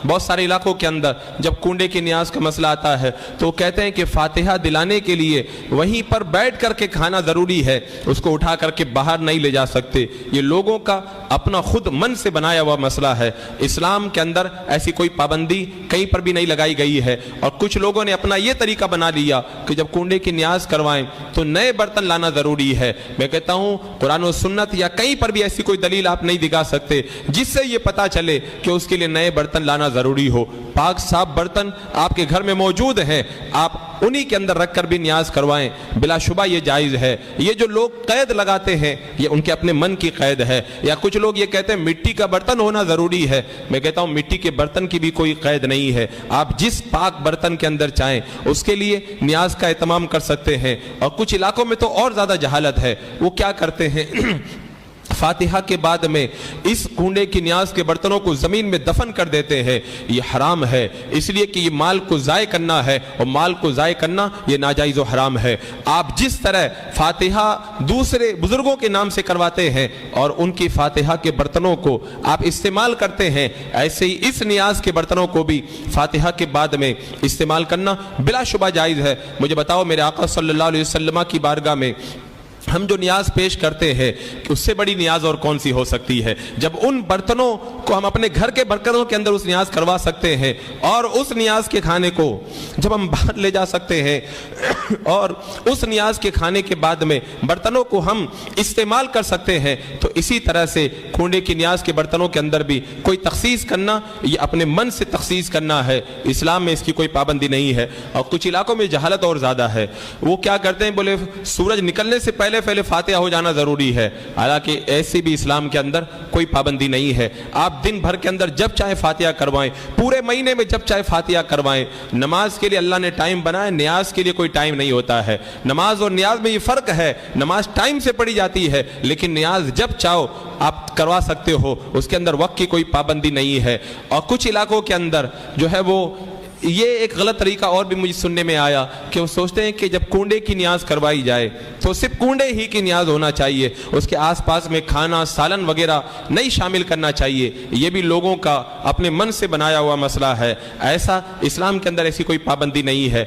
بہت سارے علاقوں کے اندر جب کنڈے کی نیاز کا مسئلہ آتا ہے تو وہ کہتے ہیں کہ فاتحہ دلانے کے لیے وہیں پر بیٹھ کر کے کھانا ضروری ہے، اس کو اٹھا کر کے باہر نہیں لے جا سکتے۔ یہ لوگوں کا اپنا خود من سے بنایا ہوا مسئلہ ہے۔ اسلام کے اندر ایسی کوئی پابندی کہیں پر بھی نہیں لگائی گئی ہے، اور کچھ لوگوں نے اپنا یہ طریقہ بنا لیا کہ جب کنڈے کی نیاز کروائیں تو نئے برتن لانا ضروری ہے۔ میں کہتا ہوں قرآن و سنت یا کہیں پر بھی ایسی کوئی دلیل آپ نہیں دکھا سکتے جس سے یہ پتا چلے کہ اس کے لیے نئے برتن لانا ضروری ہو۔ پاک صاف برتن آپ کے گھر میں موجود ہیں، آپ انہی کے اندر رکھ کر بھی نیاز کروائیں، بلا شبہ یہ جائز ہے۔ یہ جو لوگ قید لگاتے ہیں یہ ان کے اپنے من کی قید ہے، یا کچھ لوگ یہ کہتے ہیں مٹی کا برتن ہونا ضروری ہے۔ میں کہتا ہوں مٹی کے برتن کی بھی کوئی قید نہیں ہے، آپ جس پاک برتن کے اندر چاہیں اس کے لیے نیاز کا اہتمام کر سکتے ہیں۔ اور کچھ علاقوں میں تو اور زیادہ جہالت ہے، وہ کیا کرتے ہیں فاتحہ کے بعد میں اس کنڈے کی نیاز کے برتنوں کو زمین میں دفن کر دیتے ہیں۔ یہ حرام ہے، اس لیے کہ یہ مال کو ضائع کرنا ہے، اور مال کو ضائع کرنا یہ ناجائز و حرام ہے۔ آپ جس طرح فاتحہ دوسرے بزرگوں کے نام سے کرواتے ہیں اور ان کی فاتحہ کے برتنوں کو آپ استعمال کرتے ہیں، ایسے ہی اس نیاز کے برتنوں کو بھی فاتحہ کے بعد میں استعمال کرنا بلا شبہ جائز ہے۔ مجھے بتاؤ میرے آقا صلی اللہ علیہ وسلم کی بارگاہ میں ہم جو نیاز پیش کرتے ہیں کہ اس سے بڑی نیاز اور کون سی ہو سکتی ہے؟ جب ان برتنوں کو ہم اپنے گھر کے برتنوں کے اندر اس نیاز کروا سکتے ہیں، اور اس نیاز کے کھانے کو جب ہم باہر لے جا سکتے ہیں، اور اس نیاز کے کھانے کے بعد میں برتنوں کو ہم استعمال کر سکتے ہیں، تو اسی طرح سے کنڈے کی نیاز کے برتنوں کے اندر بھی کوئی تخصیص کرنا یہ اپنے من سے تخصیص کرنا ہے۔ اسلام میں اس کی کوئی پابندی نہیں ہے۔ اور کچھ علاقوں میں جہالت اور زیادہ ہے، وہ کیا کرتے ہیں، بولے سورج نکلنے سے پہلے فاتحہ ہو جانا ضروری ہے، حالانکہ ایسی بھی اسلام کے اندر کوئی پابندی نہیں ہے۔ آپ دن بھر کے اندر جب چاہے فاتحہ کروائیں، پورے مہینے میں جب چاہے فاتحہ کروائیں۔ نماز کے لیے اللہ نے ٹائم بنایا، نیاز کے لیے کوئی ٹائم نہیں ہوتا ہے۔ نماز اور نیاز میں یہ فرق ہے، نماز ٹائم سے پڑھی جاتی ہے، لیکن نیاز جب چاہو آپ کروا سکتے ہو، اس کے اندر وقت کی کوئی پابندی نہیں ہے۔ اور کچھ علاقوں کے اندر جو ہے وہ یہ ایک غلط طریقہ اور بھی مجھے سننے میں آیا کہ وہ سوچتے ہیں کہ جب کنڈے کی نیاز کروائی جائے تو صرف کنڈے ہی کی نیاز ہونا چاہیے، اس کے آس پاس میں کھانا سالن وغیرہ نہیں شامل کرنا چاہیے۔ یہ بھی لوگوں کا اپنے من سے بنایا ہوا مسئلہ ہے، ایسا اسلام کے اندر ایسی کوئی پابندی نہیں ہے۔